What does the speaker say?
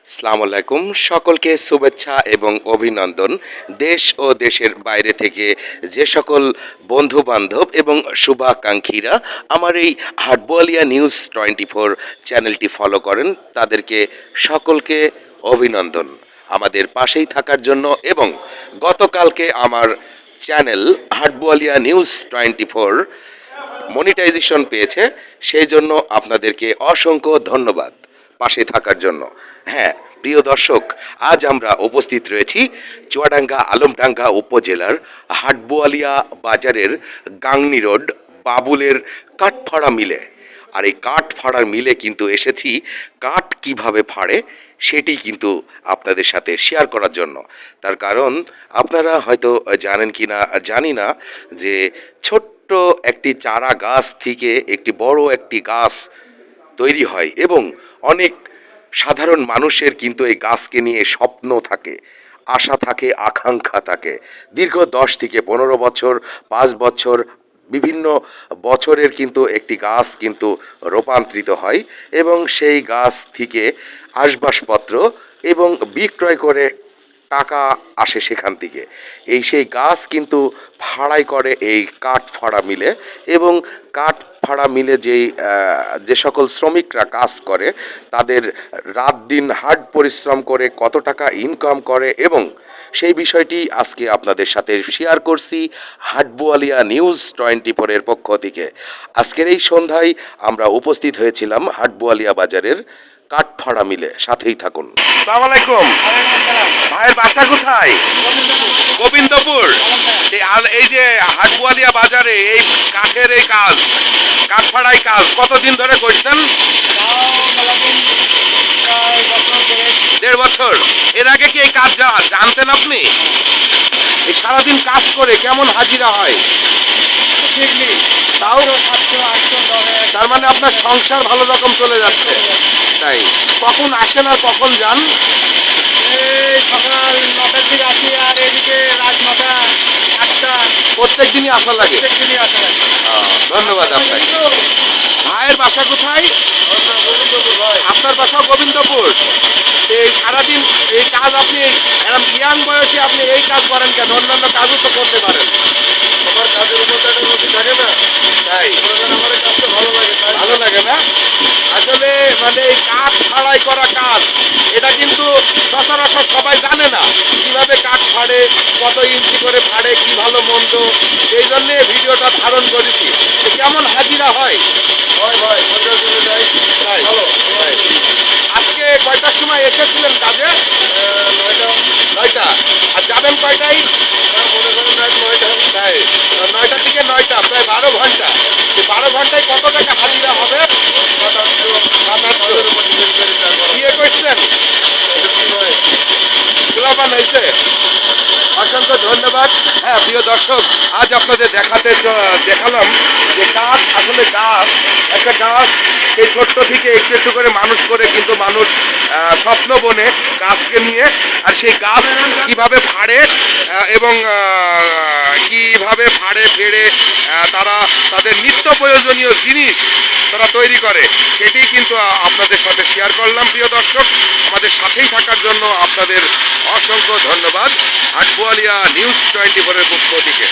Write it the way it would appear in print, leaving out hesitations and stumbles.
আসসালামু আলাইকুম, সকলকে শুভেচ্ছা এবং অভিনন্দন। দেশ ও দেশের বাইরে থেকে যে সকল বন্ধু বান্ধব এবং শুভাকাঙ্ক্ষীরা আমার এই হাটবোয়ালিয়া নিউজ 24 চ্যানেলটি ফলো করেন, তাদেরকে সকলকে অভিনন্দন আমাদের পাশেই থাকার জন্য। এবং গতকালকে আমার চ্যানেল হাটবোয়ালিয়া নিউজ 24 মনিটাইজেশন পেয়েছে, সেই জন্য আপনাদেরকে অসংখ্য ধন্যবাদ পাশে থাকার জন্য। হ্যাঁ, প্রিয় দর্শক, আজ আমরা উপস্থিত রয়েছি চুয়াডাঙ্গা আলমডাঙ্গা উপজেলার হাটবোয়ালিয়া বাজারের গাংনী রোড বাবুলের কাঠফাড়া মিলে। আর এই কাঠ ফাড়ার মিলে কিন্তু এসেছি কাঠ কিভাবে ফাড়ে সেটি কিন্তু আপনাদের সাথে শেয়ার করার জন্য। তার কারণ আপনারা হয়তো জানেন কি না জানি না, যে ছোট্ট একটি চারা গাছ থেকে একটি বড় একটি গাছ তৈরি হয় এবং অনেক সাধারণ মানুষের কিন্তু এই গাছকে নিয়ে স্বপ্ন থাকে, আশা থাকে, আকাঙ্ক্ষা থাকে। দীর্ঘ 10 থেকে 15 বছর, 5 বছর, বিভিন্ন বছরের কিন্তু একটি গাছ কিন্তু রূপান্তরিত হয় এবং সেই গাছ থেকে আসবাবপত্র এবং বিক্রয় করে টাকা আসে সেখান থেকে। সেই গাছ কিন্তু ফাড়াই করে এই কাঠ ফাড়া মিলে। এবং কাঠ ফাড়া মিলে যে সকল শ্রমিকরা কাজ করে, তাদের রাত দিন হার্ড পরিশ্রম করে কত টাকা ইনকাম করে, এবং সেই বিষয়টি আজকে আপনাদের সাথে শেয়ার করছি হাটবোয়ালিয়া নিউজ 24 এর পক্ষ থেকে। আজকের এই সন্ধ্যায় আমরা উপস্থিত হয়েছিলাম হাটবোয়ালিয়া বাজারের কাঠফাড়া মিলে। সাথেই থাকুন। আসসালামু আলাইকুম। ভাইয়ের বাসা কোথায়? গোবিন্দপুর। আর এই যে হাটবোয়ালিয়া বাজারে এই কাঠের এই কাজ, কাঠফাড়াই কাজ কতদিন ধরে করছেন? 1.5 বছর। এর আগে কি এই কাজ জানতেন আপনি? এই সারাদিন কাজ করে কেমন হাজিরা হয়? ঠিক নেই, তাও 700-800। তার মানে আপনার সংসার ভালো রকম চলে যাচ্ছে। তাই কখন আসেন আর কখন যান? এই সকাল 9টার দিকে আসি আর এদিকে রাত 9টা 8টা। প্রত্যেক দিনই আসা লাগে? প্রত্যেক দিনই আসা লাগে। ধন্যবাদ আপনাকে। ভাইয়ের বাসা কোথায়? আপনার বাসা গোবিন্দপুর। এই সারাদিন এই কাজ আপনি এরকম ইয়াং বয়সে আপনি এই কাজ করেন কেন? অন্যান্য কাজও তো করতে পারেন। আমার কাজের উপর একটা নদী থাকে না, তাই আমার কাজটা ভালো লাগে। ভালো লাগে না আসলে, মানে এই কাঠ ফাড়াই করা কাজ, এটা কিন্তু সচরাচর সবাই জানে না কিভাবে কাঠ ফাড়ে, কত ইঞ্চি করে ফাড়ে, কি ভালো মন্দ। এই জন্যে ভিডিওটা ধারণ করেছি। কেমন হাজিরা হয়? আজকে কয়টার সময় এসেছিলেন কাজে? 9টা। আর যাবেন কয়টায়? 9টা থেকে 9টা, প্রায় 12 ঘন্টা। 12 ঘন্টায় কত টাকা হাজিরা হবে? 700। বিয়ে করছেন? গোলাপান হয়েছে। অসংখ্য ধন্যবাদ। হ্যাঁ, প্রিয় দর্শক, আজ আপনাদের দেখালাম যে কাজ, আসলে গাছ, একটা গাছ এই ছোট্ট থেকে একটু একটু করে মানুষ করে কিন্তু মানুষ স্বপ্ন বনে গাছকে নিয়ে। আর সেই গাছ কিভাবে ফাড়ে এবং কিভাবে ফাড়ে ফেড়ে তারা তাদের নিত্য প্রয়োজনীয় জিনিস তারা তৈরি করে, সেটি কিন্তু আপনাদের সাথে শেয়ার করলাম। প্রিয় দর্শক, আমাদের সাথেই থাকার জন্য আপনাদের অসংখ্য ধন্যবাদ হাটবোয়ালিয়া নিউজ 24 এর পক্ষ থেকে।